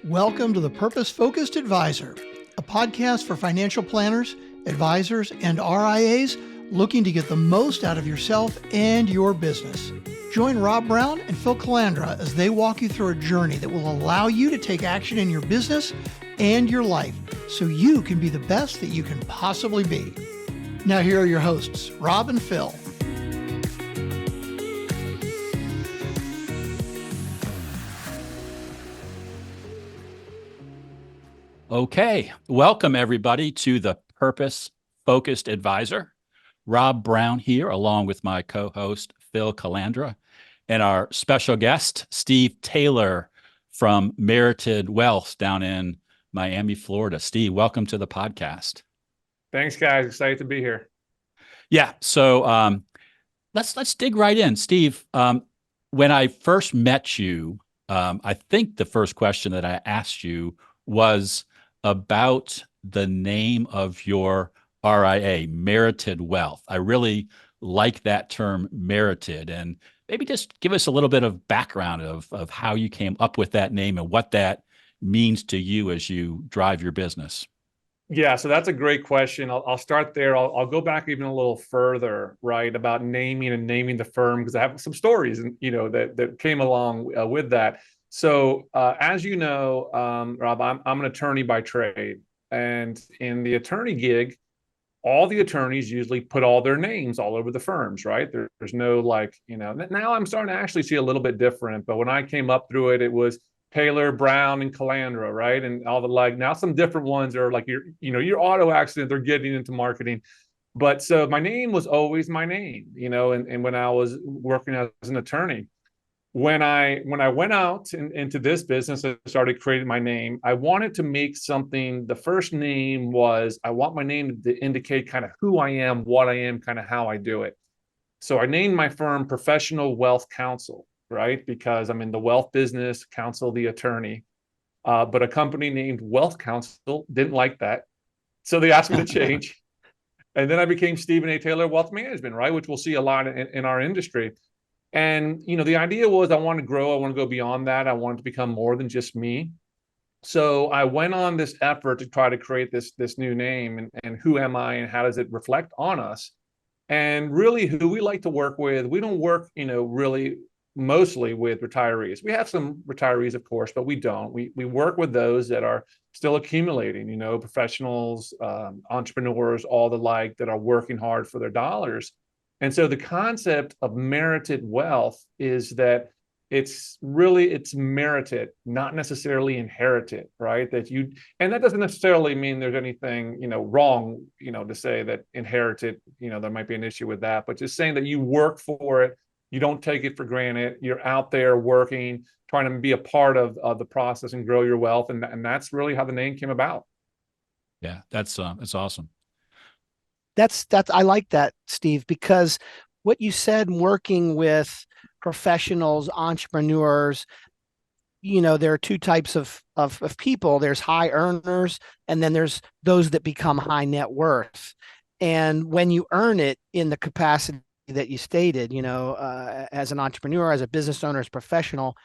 Welcome to the Purpose Focused Advisor, a podcast for financial planners, advisors, and RIAs looking to get the most out of yourself and your business. Join Rob Brown and Phil Calandra as they walk you through a journey that will allow you to take action in your business and your life so you can be the best that you can possibly be. Now here are your hosts, Rob and Phil. Okay, welcome everybody to the Purpose Focused Advisor. Rob Brown here, along with my co-host Phil Calandra, and our special guest Steve Taylor from Merited Wealth down in Miami, Florida. Steve, welcome to the podcast. Thanks, guys. Excited to be here. Yeah, so let's dig right in, Steve. When I first met you, I think the first question that I asked you was about the name of your RIA, Merited Wealth. I really like that term, merited, and maybe just give us a little bit of background of how you came up with that name and what that means to you as you drive your business. Yeah, so that's a great question. I'll start there. I'll go back even a little further, right, about naming the firm, because I have some stories, that came along with that. So as you know, Rob, I'm an attorney by trade, and in the attorney gig, all the attorneys usually put all their names all over the firms, right? There's no now I'm starting to actually see a little bit different, but when I came up through it, it was Taylor, Brown, and Calandra, right? And all the now some different ones are like your auto accident, they're getting into marketing. But so my name was always my name, and when I was working as an attorney. When I went out into this business, I started creating my name. I wanted to make something. The first name was, I want my name to indicate kind of who I am, what I am, kind of how I do it. So I named my firm Professional Wealth Counsel, right? Because I'm in the wealth business, counsel the attorney. But a company named Wealth Counsel didn't like that. So they asked me to change. And then I became Stephen A. Taylor Wealth Management, right? Which we'll see a lot in our industry. And, the idea was I want to grow. I want to go beyond that. I wanted to become more than just me. So I went on this effort to try to create this new name and who am I and how does it reflect on us? And really who we like to work with. We don't work, really mostly with retirees. We have some retirees, of course, but we don't. We work with those that are still accumulating, professionals, entrepreneurs, all the like that are working hard for their dollars. And so the concept of merited wealth is that it's merited, not necessarily inherited, right? And that doesn't necessarily mean there's anything, wrong, to say that inherited, there might be an issue with that, but just saying that you work for it, you don't take it for granted, you're out there working, trying to be a part of the process and grow your wealth. And that's really how the name came about. Yeah, that's awesome. That's I like that, Steve, because what you said, working with professionals, entrepreneurs, there are two types of people. There's high earners, and then there's those that become high net worth. And when you earn it in the capacity that you stated, as an entrepreneur, as a business owner, as a professional,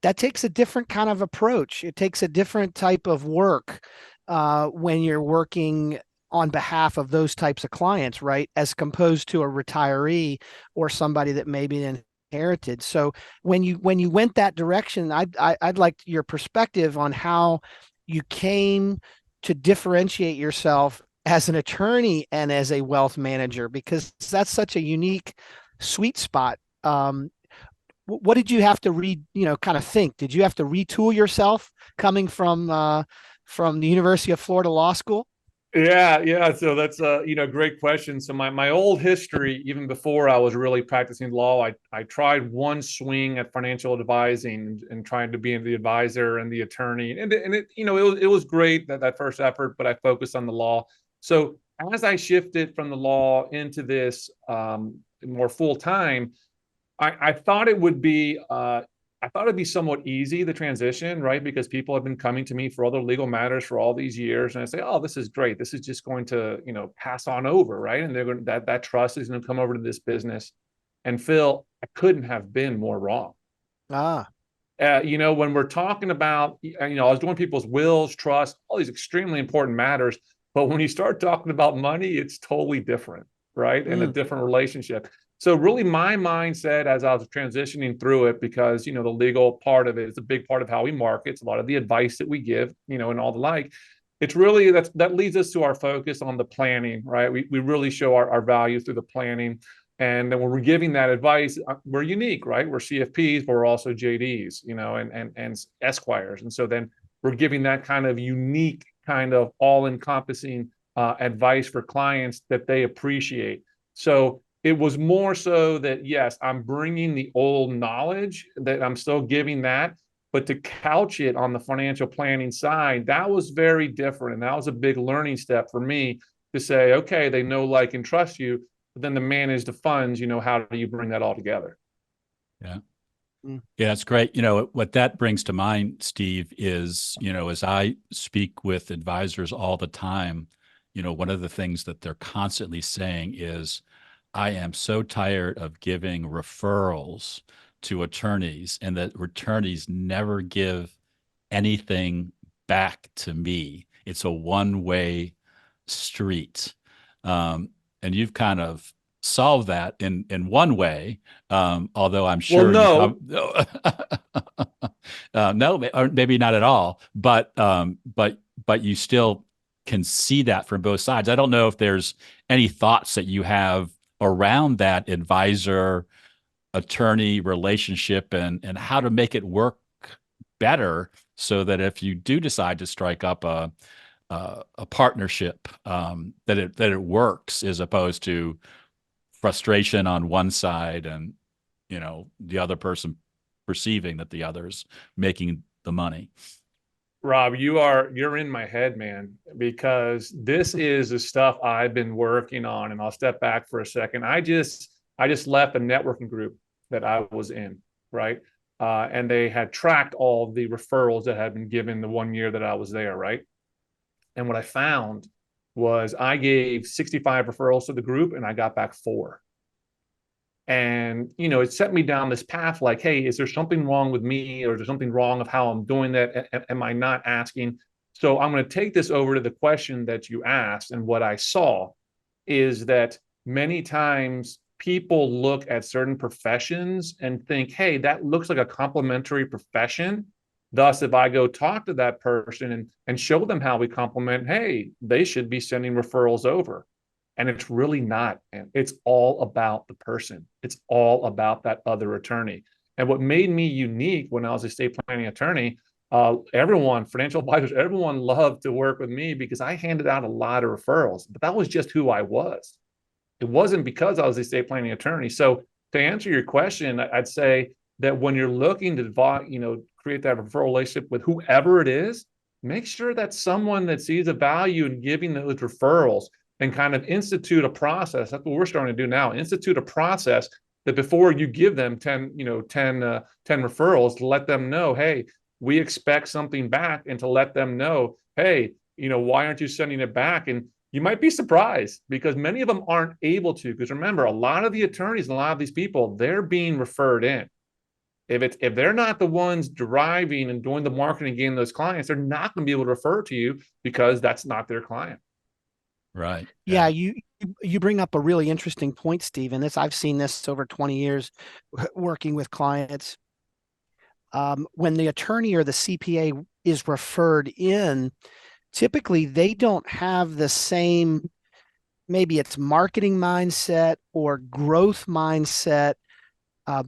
that takes a different kind of approach. It takes a different type of work when you're working on behalf of those types of clients, right? As opposed to a retiree or somebody that maybe inherited. So when you went that direction, I'd like your perspective on how you came to differentiate yourself as an attorney and as a wealth manager, because that's such a unique sweet spot. What did you have to kind of think? Did you have to retool yourself coming from the University of Florida Law School? Yeah. So that's a great question. So my old history, even before I was really practicing law, I tried one swing at financial advising and trying to be the advisor and the attorney, and it was great that first effort, but I focused on the law. So as I shifted from the law into this more full time, I thought it would be it'd be somewhat easy, the transition, right? Because people have been coming to me for other legal matters for all these years. And I say, oh, this is great. This is just going to, pass on over, right? And they're going that trust is going to come over to this business. And Phil, I couldn't have been more wrong. When we're talking about, I was doing people's wills, trust, all these extremely important matters. But when you start talking about money, it's totally different, right? And a different relationship. So really my mindset as I was transitioning through it, because, the legal part of it is a big part of how we market. It's a lot of the advice that we give, and all the like. It's really, that leads us to our focus on the planning, right? We really show our value through the planning. And then when we're giving that advice, we're unique, right? We're CFPs, but we're also JDs, and Esquires. And so then we're giving that kind of unique, kind of all-encompassing advice for clients that they appreciate. So it was more so that, yes, I'm bringing the old knowledge, that I'm still giving that, but to couch it on the financial planning side, that was very different. And that was a big learning step for me to say, okay, they know, like, and trust you. But then to manage the funds, how do you bring that all together? Yeah. Yeah, that's great. What that brings to mind, Steve, is, as I speak with advisors all the time, one of the things that they're constantly saying is, I am so tired of giving referrals to attorneys, and that attorneys never give anything back to me. It's a one-way street. And you've kind of solved that in one way, although I'm sure no. No, or maybe not at all, but you still can see that from both sides. I don't know if there's any thoughts that you have around that advisor attorney relationship, and how to make it work better, so that if you do decide to strike up a partnership, that it works, as opposed to frustration on one side, and the other person perceiving that the other's making the money. Rob, you're in my head, man, because this is the stuff I've been working on. And I'll step back for a second. I just left a networking group that I was in, right? And they had tracked all the referrals that had been given the 1 year that I was there, right? And what I found was I gave 65 referrals to the group and I got back 4. And, it set me down this path like, hey, is there something wrong with me, or is there something wrong of how I'm doing that? Am I not asking? So I'm going to take this over to the question that you asked. And what I saw is that many times people look at certain professions and think, hey, that looks like a complementary profession. Thus, if I go talk to that person and show them how we complement, hey, they should be sending referrals over. And it's really not. And it's all about the person. It's all about that other attorney. And what made me unique when I was a estate planning attorney, everyone, financial advisors, everyone loved to work with me because I handed out a lot of referrals. But that was just who I was. It wasn't because I was a estate planning attorney. So to answer your question, I'd say that when you're looking to create that referral relationship with whoever it is, make sure that's someone that sees a value in giving those referrals, and kind of institute a process. That's what we're starting to do now. Institute a process that before you give them 10 referrals, to let them know, hey, we expect something back, and to let them know, hey, why aren't you sending it back? And you might be surprised, because many of them aren't able to. Because remember, a lot of the attorneys and a lot of these people, they're being referred in. If they're not the ones driving and doing the marketing and getting those clients, they're not going to be able to refer to you, because that's not their client. Right. Yeah, you bring up a really interesting point, Steve. And I've seen this over 20 years working with clients. When the attorney or the CPA is referred in, typically they don't have the same, maybe it's marketing mindset or growth mindset.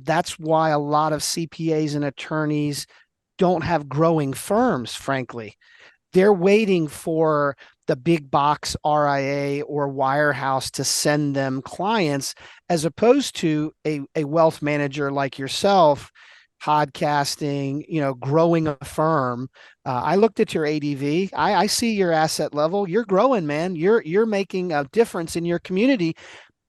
That's why a lot of CPAs and attorneys don't have growing firms, frankly. They're waiting for the big box RIA or wirehouse to send them clients, as opposed to a wealth manager like yourself, podcasting, growing a firm. I looked at your ADV. I see your asset level. You're growing, man. You're making a difference in your community.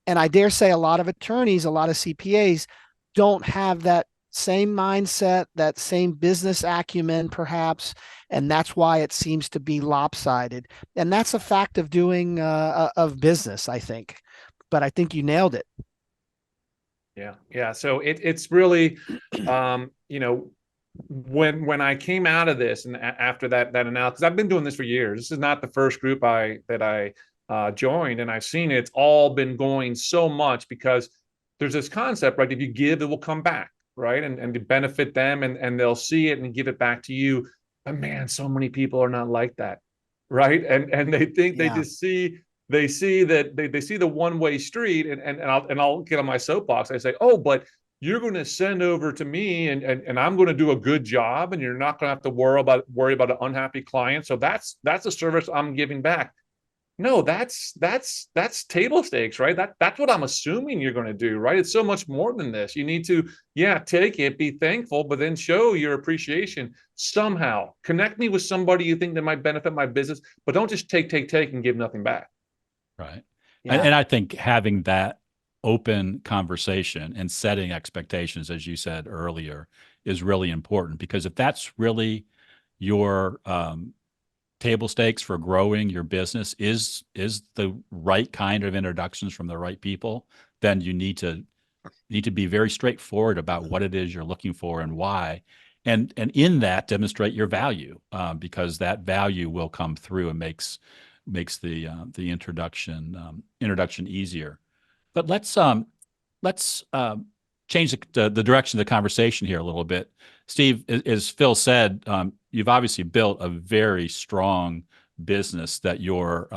And I dare say a lot of attorneys, a lot of CPAs don't have that same mindset, that same business acumen, perhaps. And that's why it seems to be lopsided. And that's a fact of doing of business, I think. But I think you nailed it. Yeah. So it's really, when I came out of this and after that analysis, I've been doing this for years. This is not the first group I joined, and I've seen it's all been going so much because there's this concept, right? If you give, it will come back, right? And to benefit them, and they'll see it and give it back to you. But man, so many people are not like that, right? And they think they Yeah. just see they see that they see the one-way street, and I'll get on my soapbox. I say, oh, but you're going to send over to me, and I'm going to do a good job, and you're not going to have to worry about an unhappy client. So that's a service I'm giving back. No, that's table stakes, right? That's what I'm assuming you're going to do, right? It's so much more than this. You need to, yeah, take it, be thankful, but then show your appreciation somehow. Connect me with somebody you think that might benefit my business, but don't just take, and give nothing back. Right. Yeah. And I think having that open conversation and setting expectations, as you said earlier, is really important, because if that's really your table stakes for growing your business is the right kind of introductions from the right people, then you need to be very straightforward about what it is you're looking for and why, and in that demonstrate your value, because that value will come through and makes the introduction easier. But let's change the direction of the conversation here a little bit. Steve, as Phil said, you've obviously built a very strong business that you're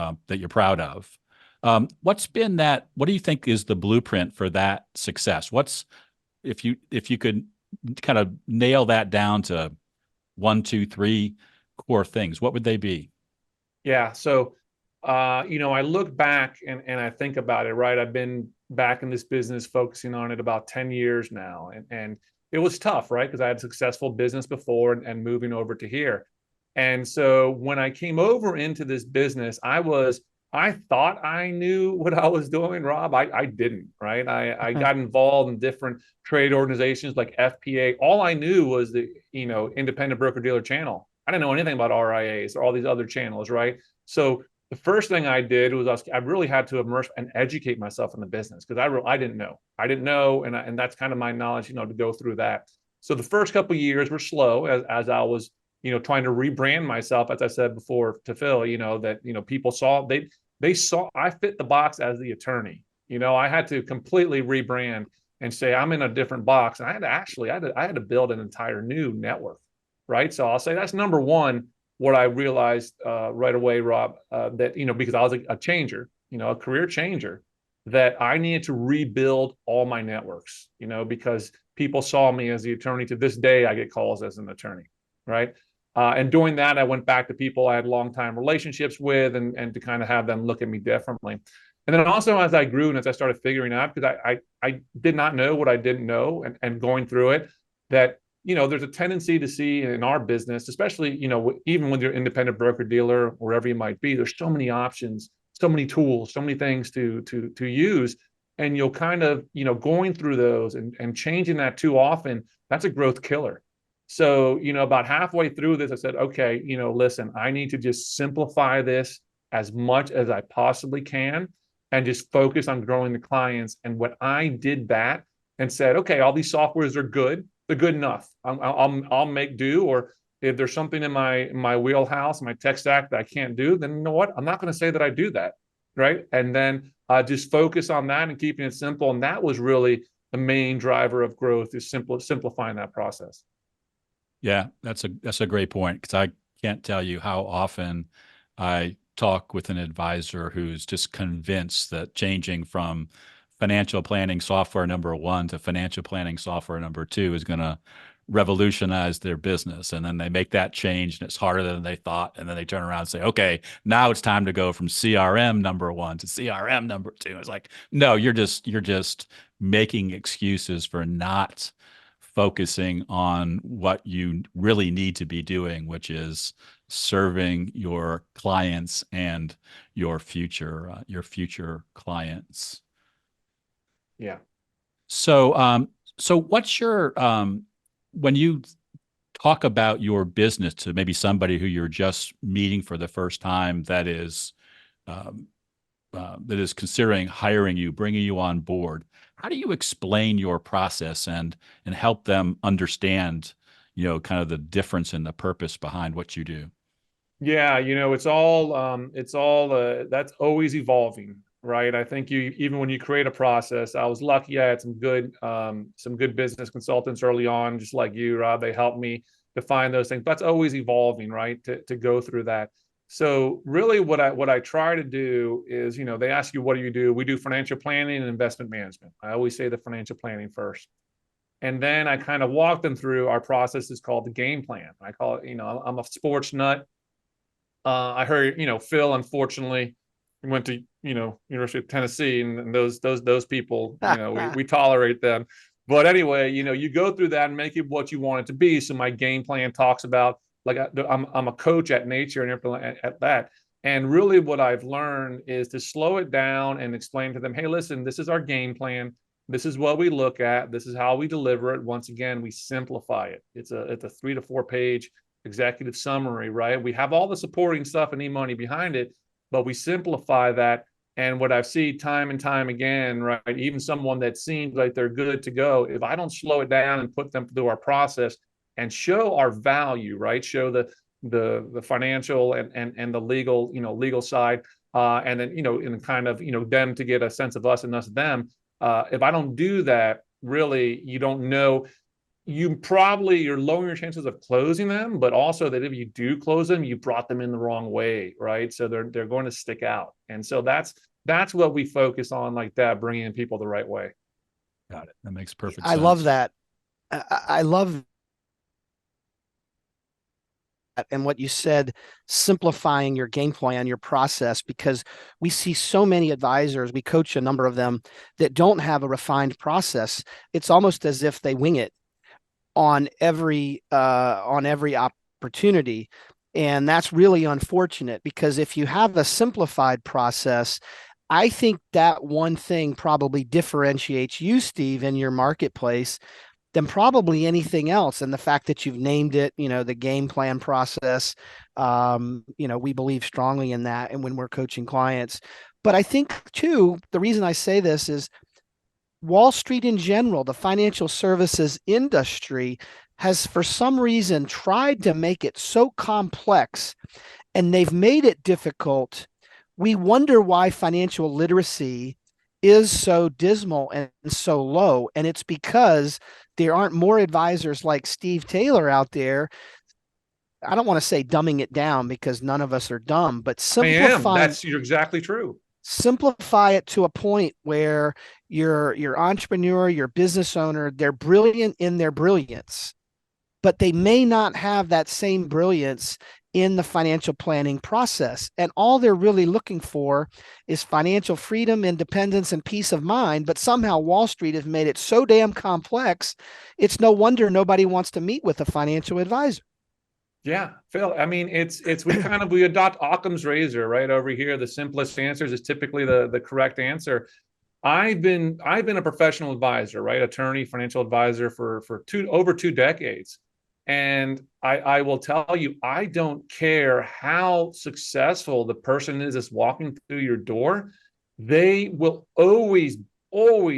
proud of. What's been that? What do you think is the blueprint for that success? What's if you could kind of nail that down to one, two, three core things, what would they be? Yeah. So, I look back and I think about it, right? I've been back in this business focusing on it about 10 years now. And it was tough, right? Because I had a successful business before and moving over to here. And so when I came over into this business, I thought I knew what I was doing, Rob. I didn't, right? I got involved in different trade organizations like FPA. All I knew was the, independent broker dealer channel. I didn't know anything about RIAs or all these other channels, right? So the first thing I did was I really had to immerse and educate myself in the business, because I didn't know. I didn't know, and that's kind of my knowledge, to go through that. So the first couple of years were slow as I was, trying to rebrand myself, as I said before to Phil, that people saw they saw I fit the box as the attorney. I had to completely rebrand and say I'm in a different box, and I had to build an entire new network, right? So I'll say that's number one. What I realized right away, Rob, that because I was a changer, a career changer, that I needed to rebuild all my networks, because people saw me as the attorney. To this day, I get calls as an attorney, right? And doing that, I went back to people I had long time relationships with, and to kind of have them look at me differently. And then also as I grew and as I started figuring out, because I did not know what I didn't know, and going through it, that there's a tendency to see in our business, especially, even when you're independent broker dealer, wherever you might be, there's so many options, so many tools, so many things to use. And you'll kind of, going through those and changing that too often, that's a growth killer. So, about halfway through this, I said, okay, listen, I need to just simplify this as much as I possibly can and just focus on growing the clients. And when I did that and said, okay, all these softwares are good, they're good enough. I'll make do. Or if there's something in my wheelhouse, my tech stack that I can't do, then you know what? I'm not going to say that I do that, right? And then just focus on that and keeping it simple. And that was really the main driver of growth, is simplifying that process. Yeah, that's a great point, because I can't tell you how often I talk with an advisor who's just convinced that changing from financial planning software number one to financial planning software number two is going to revolutionize their business. And then they make that change and it's harder than they thought. And then they turn around and say, okay, now it's time to go from CRM number one to CRM number two. It's like, no, you're just making excuses for not focusing on what you really need to be doing, which is serving your clients and your future clients. Yeah. So what's your when you talk about your business to maybe somebody who you're just meeting for the first time, um, that is considering hiring you, bringing you on board, how do you explain your process and help them understand, kind of the difference in the purpose behind what you do? Yeah, it's all that's always evolving, right? I think even when you create a process, I was lucky. I had some good business consultants early on, just like you, Rob. They helped me define those things. That's always evolving, right? To go through that. So really, what I try to do is, they ask you, what do you do? We do financial planning and investment management. I always say the financial planning first. And then I kind of walk them through our process is called the game plan. I call it, I'm a sports nut. I heard, Phil, unfortunately, went to, University of Tennessee, and those people, we tolerate them. But anyway, you go through that and make it what you want it to be. So my game plan talks about, like, I'm a coach at nature and at that. And really what I've learned is to slow it down and explain to them, hey, listen, this is our game plan. This is what we look at. This is how we deliver it. Once again, we simplify it. It's a 3 to 4 page executive summary, right? We have all the supporting stuff and e-money behind it, but we simplify that. And what I've seen time and time again, right? Even someone that seems like they're good to go, if I don't slow it down and put them through our process and show our value, right? Show the financial and the legal side, and then and kind of them to get a sense of us and us them. If I don't do that, really, you don't know. You're lowering your chances of closing them, but also that if you do close them, you brought them in the wrong way, right? So they're going to stick out. And so that's what we focus on, like that, bringing in people the right way. Got it. That makes perfect I sense. love that. I love that. And what you said, simplifying your game plan, your process, because we see so many advisors, we coach a number of them that don't have a refined process. It's almost as if they wing it on every opportunity. And that's really unfortunate, because if you have a simplified process, I think that one thing probably differentiates you, Steve, in your marketplace than probably anything else. And the fact that you've named it, the game plan process, we believe strongly in that. And when we're coaching clients, but I think too, the reason I say this is Wall Street in general, the financial services industry, has for some reason tried to make it so complex, and they've made it difficult. We wonder why financial literacy is so dismal and so low. And it's because there aren't more advisors like Steve Taylor out there. I don't want to say dumbing it down, because none of us are dumb, but You're exactly true. Simplify it to a point where your entrepreneur, your business owner, they're brilliant in their brilliance, but they may not have that same brilliance in the financial planning process. And all they're really looking for is financial freedom, independence, and peace of mind. But somehow Wall Street has made it so damn complex, it's no wonder nobody wants to meet with a financial advisor. Yeah, Phil. I mean, we adopt Occam's razor, right? Over here, the simplest answers is typically the correct answer. I've been a professional advisor, right? Attorney, financial advisor for over 2 decades. And I will tell you, I don't care how successful the person is that's walking through your door. They will always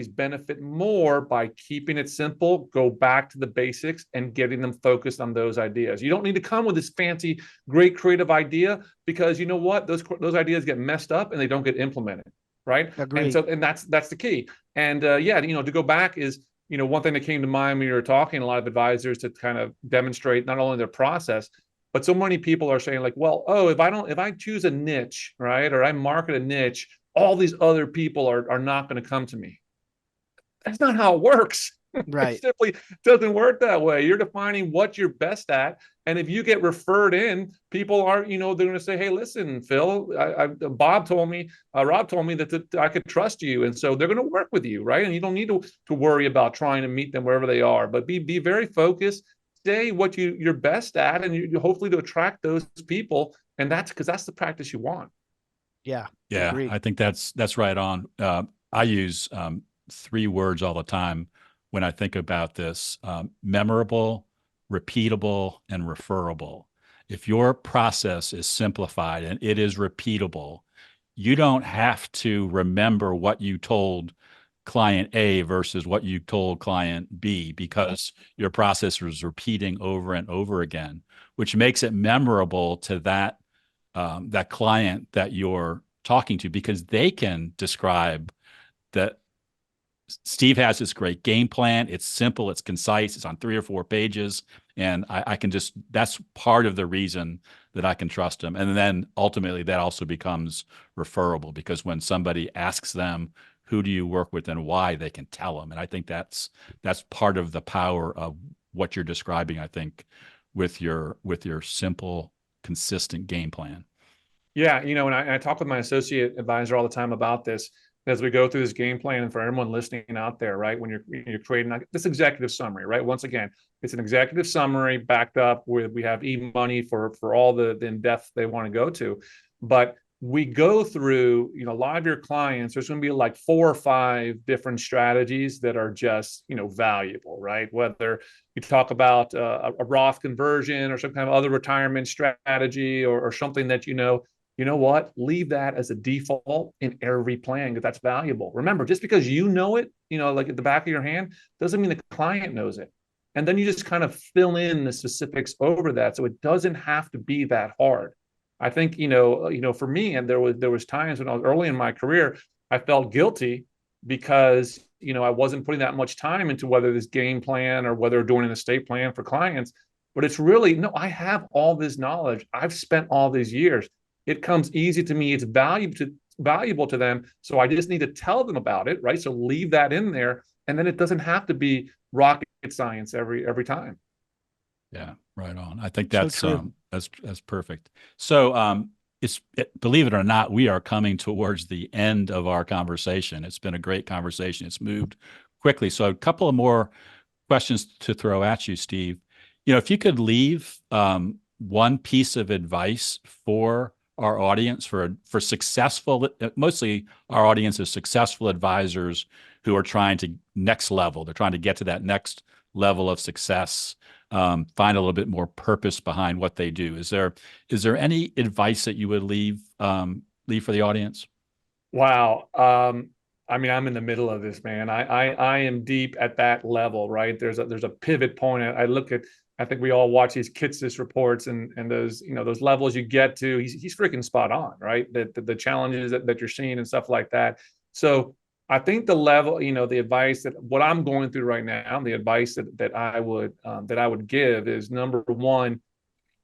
benefit more by keeping it simple, go back to the basics, and getting them focused on those ideas. You don't need to come with this fancy, great creative idea, because you know what? Those ideas get messed up and they don't get implemented, right? Agreed. And that's the key. And to go back is, one thing that came to mind when you were talking, a lot of advisors to kind of demonstrate not only their process, but so many people are saying, like, well, if I choose a niche, right, or I market a niche, all these other people are not going to come to me. That's not how it works. Right. It simply doesn't work that way. You're defining what you're best at. And if you get referred in, people are, they're going to say, hey, listen, Phil, Rob told me that I could trust you. And so they're going to work with you, right? And you don't need to worry about trying to meet them wherever they are, but be very focused, say what you're best at, and you hopefully to attract those people. And that's because that's the practice you want. Yeah. Yeah. Agreed. I think that's right on. I use 3 words all the time when I think about this: memorable, repeatable, and referrable. If your process is simplified and it is repeatable, you don't have to remember what you told client A versus what you told client B, because your process was repeating over and over again, which makes it memorable to that client that you're talking to, because they can describe that Steve has this great game plan. It's simple, it's concise, it's on 3 or 4 pages. And I can just, that's part of the reason that I can trust him. And then ultimately that also becomes referable, because when somebody asks them, who do you work with and why, they can tell them. And I think that's part of the power of what you're describing, I think, with your simple, consistent game plan. Yeah, and I talk with my associate advisor all the time about this as we go through this game plan. And for everyone listening out there, right, when you're creating this executive summary, right? Once again, it's an executive summary backed up with, we have e-money for all the in-depth they want to go to. But we go through, a lot of your clients, there's going to be like 4 or 5 different strategies that are just, valuable, right? Whether you talk about a Roth conversion or some kind of other retirement strategy, or something that, you know what? Leave that as a default in every plan, because that's valuable. Remember, just because you know it, like at the back of your hand, doesn't mean the client knows it. And then you just kind of fill in the specifics over that, so it doesn't have to be that hard. I think, for me, and there was times when I was early in my career, I felt guilty because, I wasn't putting that much time into whether this game plan or whether doing an estate plan for clients. But it's really, no, I have all this knowledge. I've spent all these years. It comes easy to me. It's valuable to them. So I just need to tell them about it, right? So leave that in there. And then it doesn't have to be rocket science every time. Yeah, right on. I think So that's perfect. So believe it or not, we are coming towards the end of our conversation. It's been a great conversation. It's moved quickly. So a couple of more questions to throw at you, Steve. If you could leave one piece of advice for our audience, for successful, mostly our audience is successful advisors who are trying to next level. They're trying to get to that next level of success, find a little bit more purpose behind what they do. Is there any advice that you would leave for the audience? Wow. I mean, I'm in the middle of this, man. I am deep at that level, right? There's a pivot point. I think we all watch these Kitsis reports and those, those levels you get to, he's freaking spot on, right? The challenges that you're seeing and stuff like that. So I think the level, the advice that what I'm going through right now, the advice that I would give is, number one,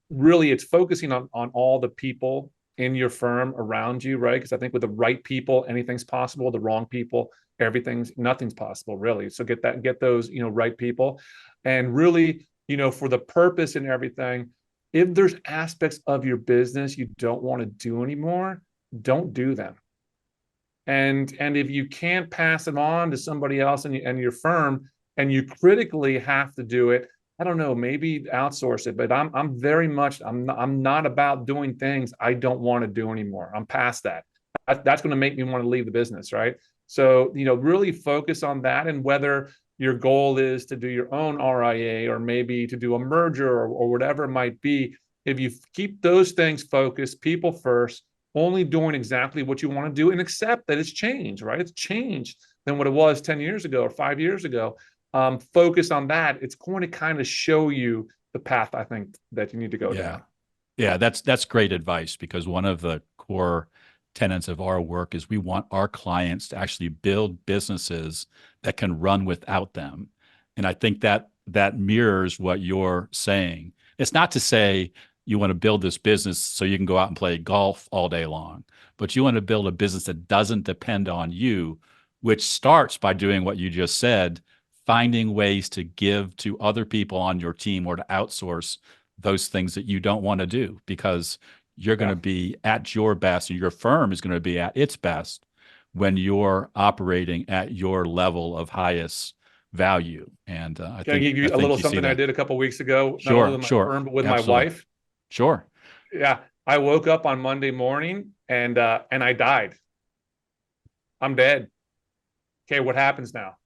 really it's focusing on all the people in your firm around you, right? Because I think with the right people, anything's possible. The wrong people, nothing's possible, really. So get those, right people, and really, for the purpose and everything. If there's aspects of your business you don't want to do anymore, don't do them. And if you can't pass them on to somebody else in your firm, and you critically have to do it, I don't know, maybe outsource it. But I'm not about doing things I don't want to do anymore. I'm past that. That's going to make me want to leave the business, right? So, really focus on that. And whether your goal is to do your own RIA, or maybe to do a merger, or whatever it might be, if you keep those things focused, people first, only doing exactly what you want to do, and accept that it's changed, right? It's changed than what it was 10 years ago or 5 years ago. Focus on that. It's going to kind of show you the path, I think, that you need to go down. Yeah, that's great advice, because one of the core tenets of our work is we want our clients to actually build businesses that can run without them. And I think that mirrors what you're saying. It's not to say you want to build this business so you can go out and play golf all day long, but you want to build a business that doesn't depend on you, which starts by doing what you just said, finding ways to give to other people on your team, or to outsource those things that you don't want to do, because you're going to be at your best, and your firm is going to be at its best when you're operating at your level of highest value. And I Can I give you a little something I did a couple of weeks ago? Not only with my firm, but with my wife. Sure. Yeah, I woke up on Monday morning and I died. I'm dead. Okay, what happens now?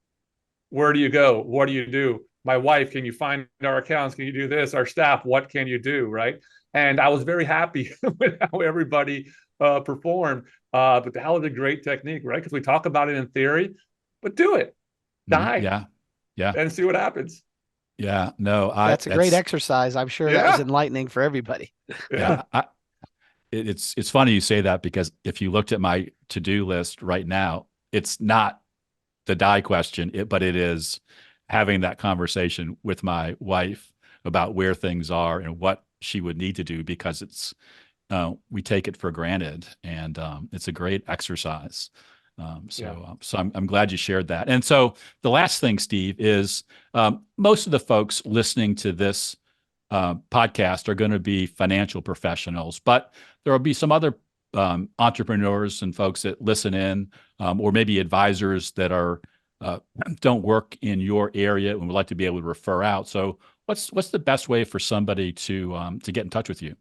Where do you go? What do you do? My wife, can you find our accounts? Can you do this? Our staff, what can you do? Right. And I was very happy with how everybody performed. But that was a great technique, right? Because we talk about it in theory, but do it, die, Yeah. Yeah. and see what happens. Yeah. No, That's a great exercise. I'm sure that was Yeah. enlightening for everybody. Yeah. It's funny you say that, because if you looked at my to-do list right now, it's not the die question, but it is having that conversation with my wife about where things are and what she would need to do, because we take it for granted, and it's a great exercise. So I'm glad you shared that. And so the last thing, Steve, is most of the folks listening to this podcast are going to be financial professionals, but there will be some other entrepreneurs and folks that listen in, or maybe advisors that don't work in your area and would like to be able to refer out. So what's the best way for somebody to get in touch with you?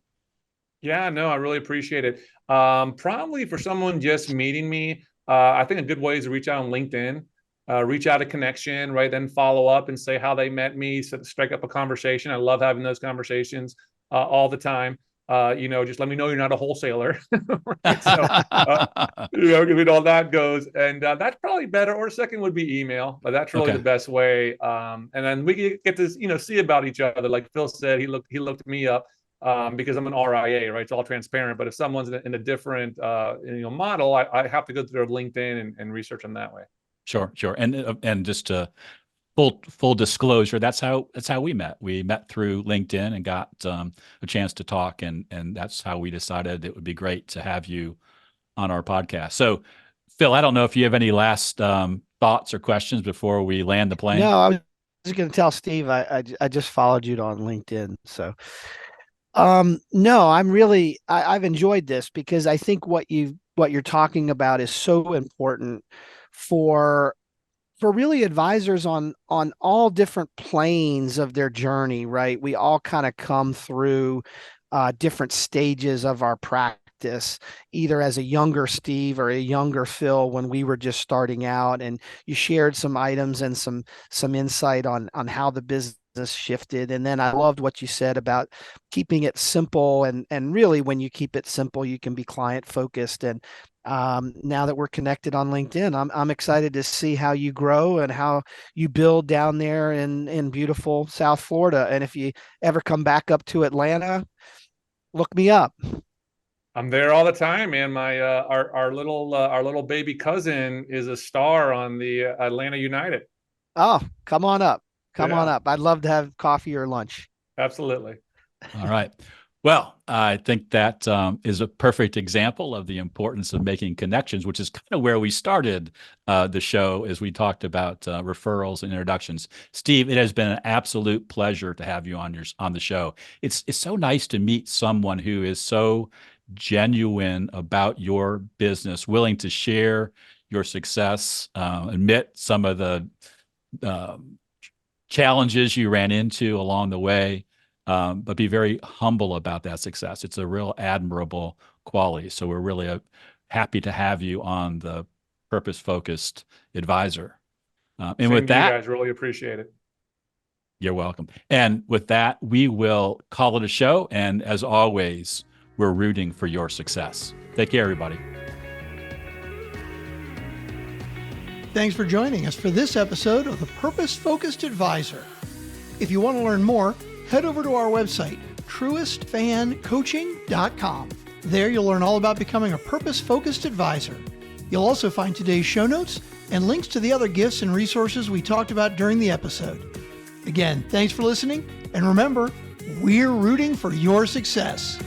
Yeah, no, I really appreciate it. Probably for someone just meeting me, I think a good way is to reach out on LinkedIn, reach out a connection, right? Then follow up and say how they met me, so strike up a conversation. I love having those conversations all the time. Just let me know you're not a wholesaler. Right? So, because all that goes. And that's probably better. Or second would be email. But that's really Okay. the best way. And then we get to, see about each other. Like Phil said, he looked me up. Because I'm an RIA, right? It's all transparent. But if someone's in a different model, I have to go through their LinkedIn and research them that way. Sure. And just to full disclosure, that's how we met. We met through LinkedIn and got a chance to talk, and that's how we decided it would be great to have you on our podcast. So, Phil, I don't know if you have any last thoughts or questions before we land the plane. No, I was just going to tell Steve I just followed you on LinkedIn. So, no, I've enjoyed this, because I think what you're talking about is so important for really advisors on all different planes of their journey, right? We all kind of come through different stages of our practice, either as a younger Steve or a younger Phil when we were just starting out. And you shared some items and some insight on how the business shifted. And then I loved what you said about keeping it simple, and really, when you keep it simple, you can be client focused. And now that we're connected on LinkedIn, I'm excited to see how you grow and how you build down there in beautiful South Florida. And if you ever come back up to Atlanta, look me up. I'm there all the time, man. My our little baby cousin is a star on the Atlanta United. Oh, come on up. Come on Yeah. up. I'd love to have coffee or lunch. Absolutely. All right. Well, I think that is a perfect example of the importance of making connections, which is kind of where we started the show, as we talked about referrals and introductions. Steve, it has been an absolute pleasure to have you on the show. It's so nice to meet someone who is so genuine about your business, willing to share your success, admit some of the challenges you ran into along the way, but be very humble about that success. It's a real admirable quality. So we're really happy to have you on the Purpose Focused Advisor. And Same with to you that, guys, really appreciate it. you're welcome. And with that, we will call it a show. And as always, we're rooting for your success. Take care, everybody. Thanks for joining us for this episode of the Purpose Focused Advisor. If you want to learn more, head over to our website, truestfancoaching.com. There you'll learn all about becoming a purpose-focused advisor. You'll also find today's show notes and links to the other gifts and resources we talked about during the episode. Again, thanks for listening, and remember, we're rooting for your success.